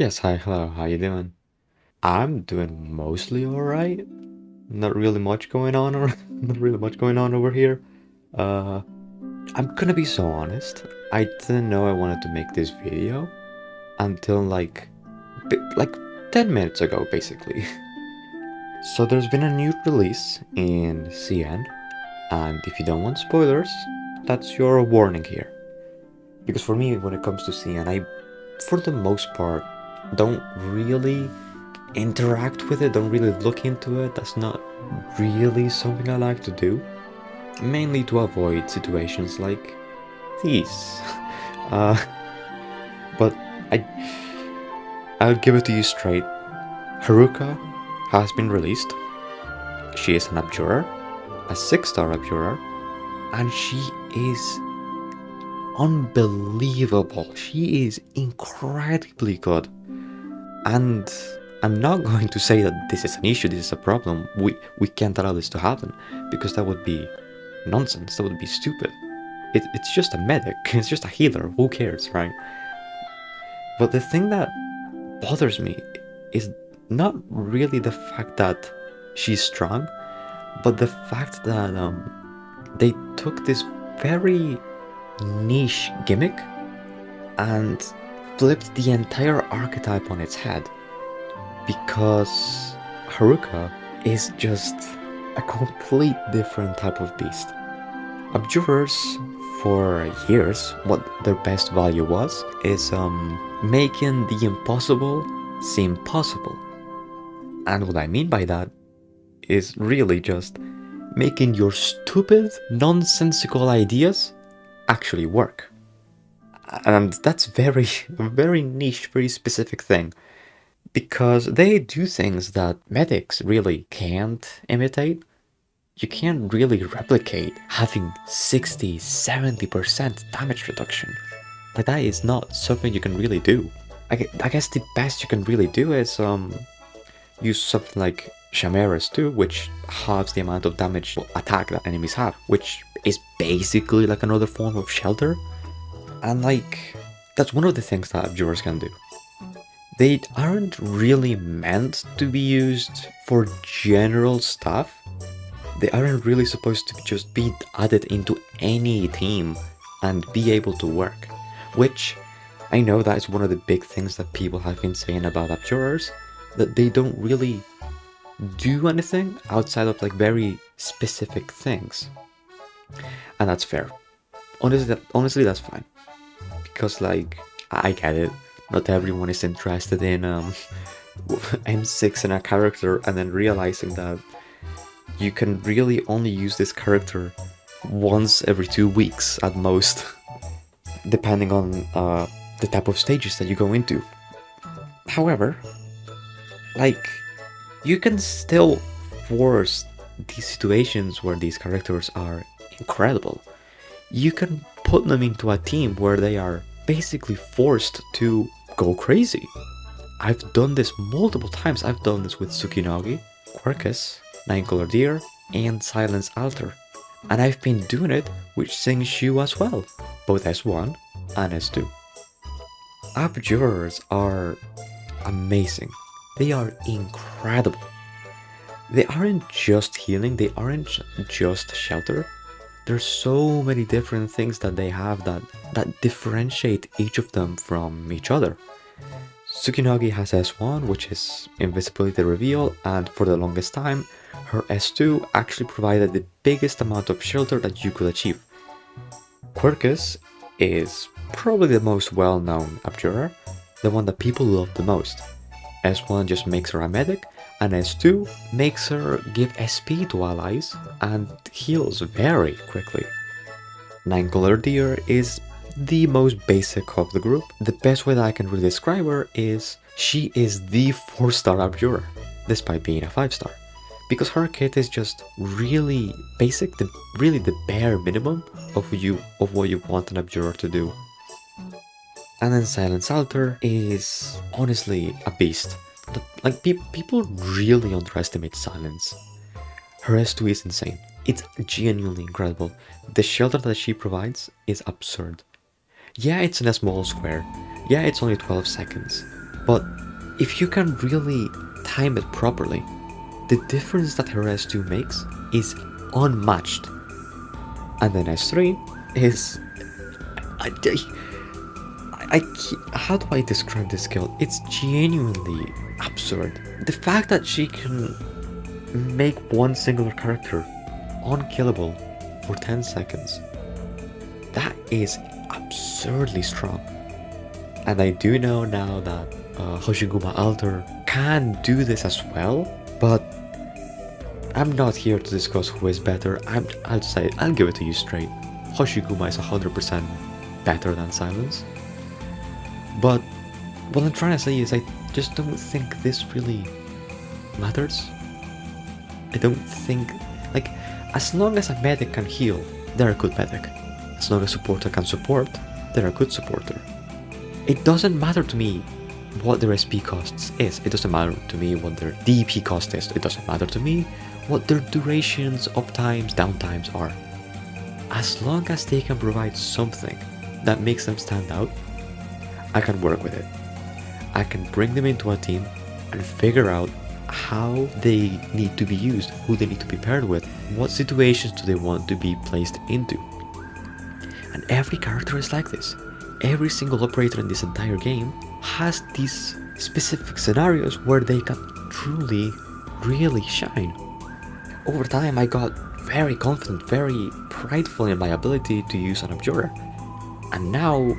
Yes, hi, hello, how you doing? I'm doing mostly alright. Not really much going on or not really much going on over here. Uh, I'm gonna be so honest. I didn't know I wanted to make this video until like 10 minutes ago, basically. So there's been a new release in CN, and if you don't want spoilers, that's your warning here. Because for me, when it comes to CN, for the most part, don't really interact with it, don't really look into it. That's not really something I like to do, mainly to avoid situations like these. Uh, but I, I'll give it to you straight. Haruka has been released. She is an Abjurer, a 6-star Abjurer, and she is unbelievable. She is incredibly good. And I'm not going to say that this is an issue, this is a problem. We can't allow this to happen because that would be nonsense. That would be stupid. It's just a medic. It's just a healer. Who cares, right? But the thing that bothers me is not really the fact that she's strong, but the fact that they took this very niche gimmick and flipped the entire archetype on its head. Because Haruka is just a complete different type of beast. Abjurers, for years, what their best value was is making the impossible seem possible. And what I mean by that is really just making your stupid, nonsensical ideas actually work. And that's very niche, very specific thing. Because they do things that medics really can't imitate. You can't really replicate having 60-70% damage reduction. Like, that is not something you can really do. I guess the best you can really do is use something like Chimera's too, which halves the amount of damage attack that enemies have, which is basically like another form of shelter. And like, that's one of the things that Abjurers can do. They aren't really meant to be used for general stuff. They aren't really supposed to just be added into any team and be able to work. Which, I know that is one of the big things that people have been saying about Abjurers, that they don't really do anything outside of like very specific things. And that's fair. Honestly, that's fine. Because like, I get it. Not everyone is interested in M6 in a character and then realizing that you can really only use this character once every 2 weeks at most, depending on the type of stages that you go into. However, like, you can still force these situations where these characters are incredible. You can put them into a team where they are basically forced to go crazy. I've done this multiple times. I've done this with Tsukinogi, Quercus, Nine-Color Deer, and Silence Altar. And I've been doing it with Sing-Shu as well, both S1 and S2. Abjurers are amazing. They are incredible. They aren't just healing, they aren't just shelter. There's so many different things that they have that differentiate each of them from each other. Tsukinogi has S1, which is invisibility reveal, and for the longest time, her S2 actually provided the biggest amount of shelter that you could achieve. Quercus is probably the most well-known Abjurer, the one that people love the most. S1 just makes her a medic, and S2 makes her give SP to allies and heals very quickly. Nine-Color Deer is the most basic of the group. The best way that I can really describe her is she is the 4-star Abjurer, despite being a 5-star. Because her kit is just really basic, really the bare minimum of what you want an Abjurer to do. And then Silence Altar is honestly a beast. Like, people really underestimate Silence. Her S2 is insane. It's genuinely incredible. The shelter that she provides is absurd. Yeah, it's in a small square. Yeah, it's only 12 seconds. But if you can really time it properly, the difference that her S2 makes is unmatched. And then S3 is... how do I describe this skill? It's genuinely absurd. The fact that she can make one singular character unkillable for 10 seconds, that is absurdly strong. And I do know now that Hoshiguma Alter can do this as well, but I'm not here to discuss who is better. I'll give it to you straight. Hoshiguma is 100% better than Silence. But what I'm trying to say is I just don't think this really matters. I don't think, like, as long as a medic can heal, they're a good medic. As long as a supporter can support, they're a good supporter. It doesn't matter to me what their SP costs is. It doesn't matter to me what their DP cost is. It doesn't matter to me what their durations, uptimes, downtimes are. As long as they can provide something that makes them stand out, I can work with it. I can bring them into a team and figure out how they need to be used, who they need to be paired with, what situations do they want to be placed into. And every character is like this. Every single operator in this entire game has these specific scenarios where they can truly, really shine. Over time, I got very confident, very prideful in my ability to use an Abjurer. And now,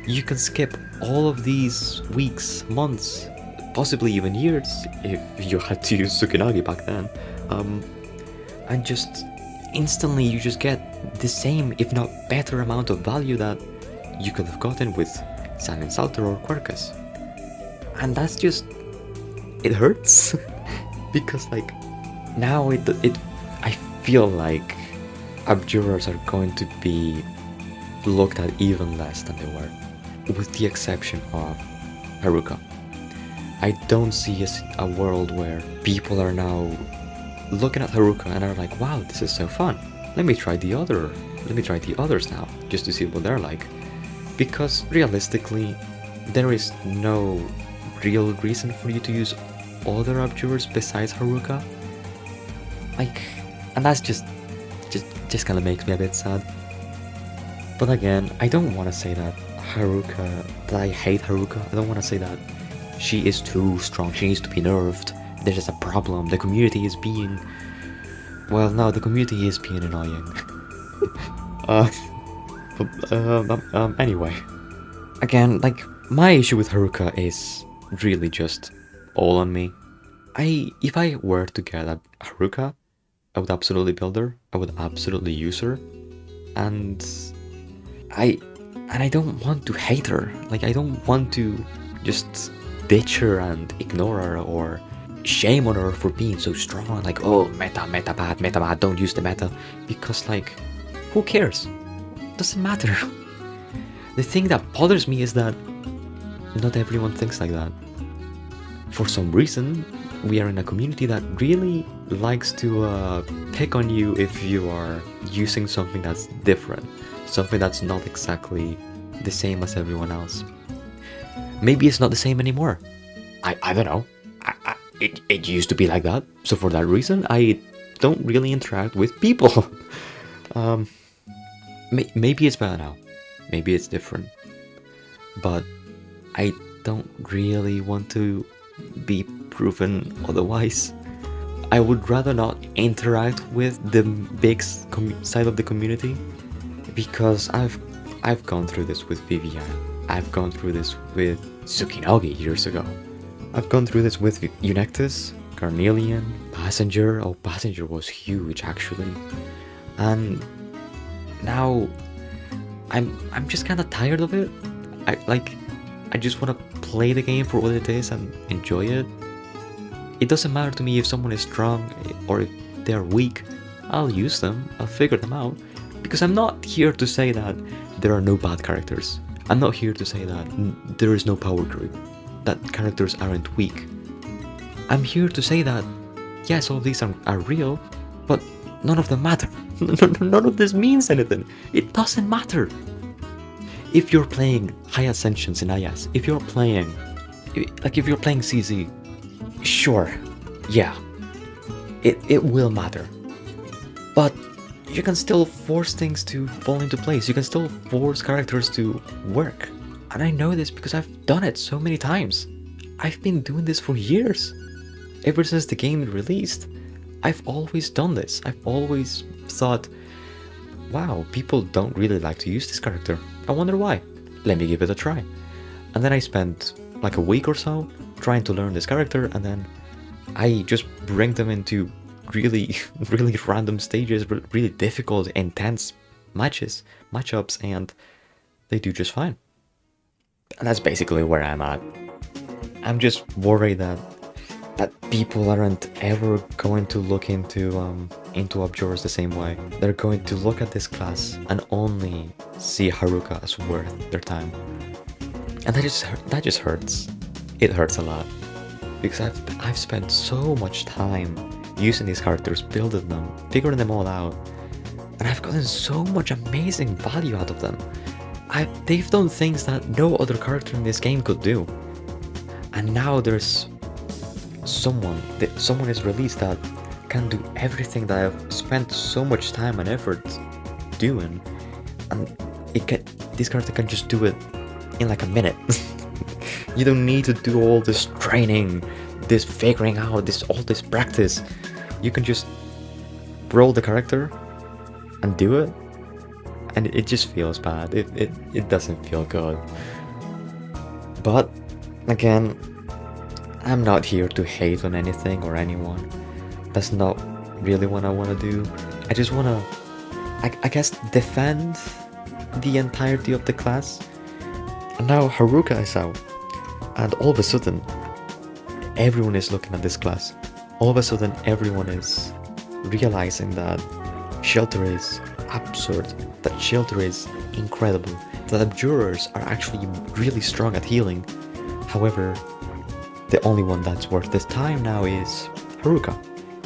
you can skip all of these weeks, months, possibly even years, if you had to use Tsukinogi back then, and just instantly you just get the same, if not better amount of value that you could have gotten with Silence Alter or Quercus. And that's just... it hurts. Because, like, now I feel like Abjurers are going to be looked at even less than they were, with the exception of Haruka. I don't see a world where people are now looking at Haruka and are like, wow, this is so fun. Let me try the others now, just to see what they're like. Because realistically, there is no real reason for you to use other Abjurers besides Haruka. Like, and that's just kind of makes me a bit sad. But again, I don't want to say that I hate Haruka. I don't want to say that she is too strong, she needs to be nerfed, there's just a problem, the community is being... well, no, the community is being annoying. Anyway. Again, like, my issue with Haruka is really just all on me. If I were to get a Haruka, I would absolutely build her, I would absolutely use her, and I don't want to hate her. Like, I don't want to just bitch her and ignore her or shame on her for being so strong. Like, oh, meta bad, don't use the meta. Because, like, who cares? Doesn't matter. The thing that bothers me is that not everyone thinks like that. For some reason, we are in a community that really likes to pick on you if you are using something that's different. Something that's not exactly the same as everyone else. Maybe it's not the same anymore. I don't know. It used to be like that. So for that reason, I don't really interact with people. Maybe it's better now. Maybe it's different. But I don't really want to be proven otherwise. I would rather not interact with the big side of the community. Because I've gone through this with Vivian. I've gone through this with Tsukinogi years ago. I've gone through this with Eunectes, Carnelian, Passenger. Oh, Passenger was huge actually. And now I'm just kind of tired of it. I just want to play the game for what it is and enjoy it. It doesn't matter to me if someone is strong or if they're weak. I'll use them. I'll figure them out. Because I'm not here to say that there are no bad characters. I'm not here to say that there is no power creep, that characters aren't weak. I'm here to say that, yes, all of these are real, but none of them matter. None of this means anything. It doesn't matter. If you're playing High Ascensions in IS, if you're playing like if you're playing CZ, sure, yeah, it will matter. But you can still force things to fall into place. You can still force characters to work. And I know this because I've done it so many times. I've been doing this for years. Ever since the game released, I've always done this. I've always thought, wow, people don't really like to use this character. I wonder why. Let me give it a try. And then I spent like a week or so trying to learn this character, and then I just bring them into really random stages, really difficult, intense matchups, and they do just fine. And that's basically where I'm at. I'm just worried that people aren't ever going to look into Abjurers the same way. They're going to look at this class and only see Haruka as worth their time. And that just hurts. It hurts a lot. Because I've spent so much time using these characters, building them, figuring them all out, and I've gotten so much amazing value out of them. They've done things that no other character in this game could do. And now there's someone is released that can do everything that I've spent so much time and effort doing, and this character can just do it in like a minute. You don't need to do all this training, this figuring out, all this practice. You can just roll the character and do it, and it just feels bad. It doesn't feel good. But again, I'm not here to hate on anything or anyone. That's not really what I want to do. I just want to, I guess, defend the entirety of the class. And now Haruka is out, and all of a sudden, everyone is looking at this class. All of a sudden, everyone is realizing that Shelter is absurd, that Shelter is incredible, that Abjurers are actually really strong at healing. However, the only one that's worth this time now is Haruka,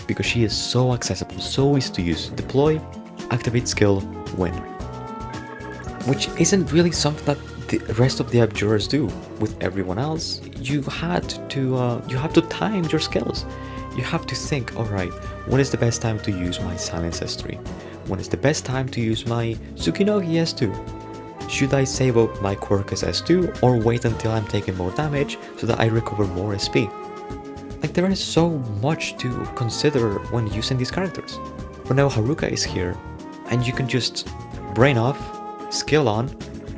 because she is so accessible, so easy to use. Deploy, activate skill, win. Which isn't really something that the rest of the Abjurers do. With everyone else, you have to time your skills. You have to think, alright, when is the best time to use my Silence S3? When is the best time to use my Tsukinogi S2? Should I save up my Quirkus S2 or wait until I'm taking more damage so that I recover more SP? Like, there is so much to consider when using these characters. But now Haruka is here, and you can just brain off, skill on,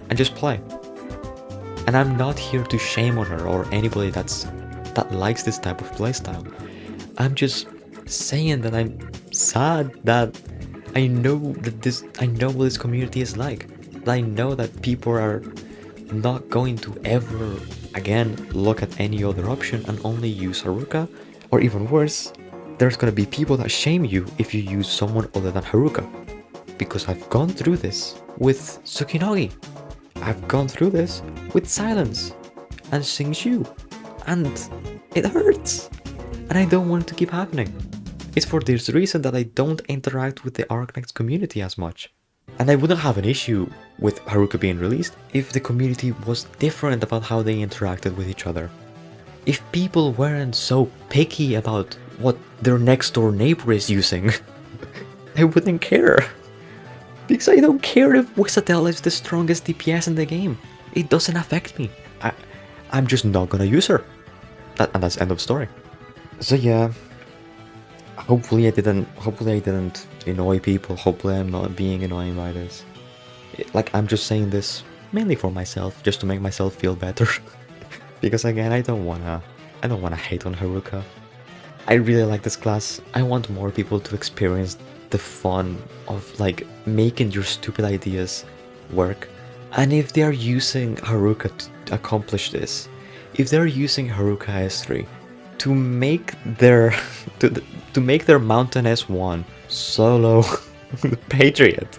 and just play. And I'm not here to shame on her or anybody that likes this type of playstyle. I'm just saying that I'm sad that I know what this community is like. I know that people are not going to ever again look at any other option and only use Haruka, or even worse, there's gonna be people that shame you if you use someone other than Haruka. Because I've gone through this with Tsukinogi, I've gone through this with Silence and Xingqiu, and it hurts, and I don't want it to keep happening. It's for this reason that I don't interact with the Arknights community as much. And I wouldn't have an issue with Haruka being released if the community was different about how they interacted with each other. If people weren't so picky about what their next door neighbor is using, I wouldn't care. Because I don't care if Wizardel is the strongest DPS in the game. It doesn't affect me. I'm just not gonna use her. And that's end of story. So yeah, hopefully I didn't annoy people. Hopefully I'm not being annoying by this. I'm just saying this mainly for myself, just to make myself feel better. Because again, I don't wanna hate on Haruka. I really like this class. I want more people to experience the fun of making your stupid ideas work. And if they are using Haruka to accomplish this, if they're using Haruka S3 to make their Mountain S1 solo Patriot,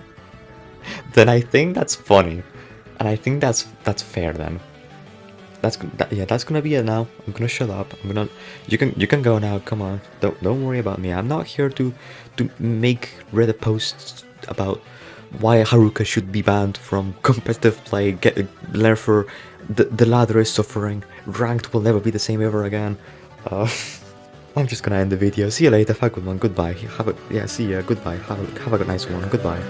then I think that's funny, and I think that's fair. Then that's gonna be it now. I'm gonna shut up. You can go now. Come on, don't worry about me. I'm not here to make Reddit posts about why Haruka should be banned from competitive play, get nerfer The ladder is suffering. Ranked will never be the same ever again. I'm just gonna end the video. See you later. Have a good one. Goodbye. See ya. Goodbye. Have a nice one. Goodbye.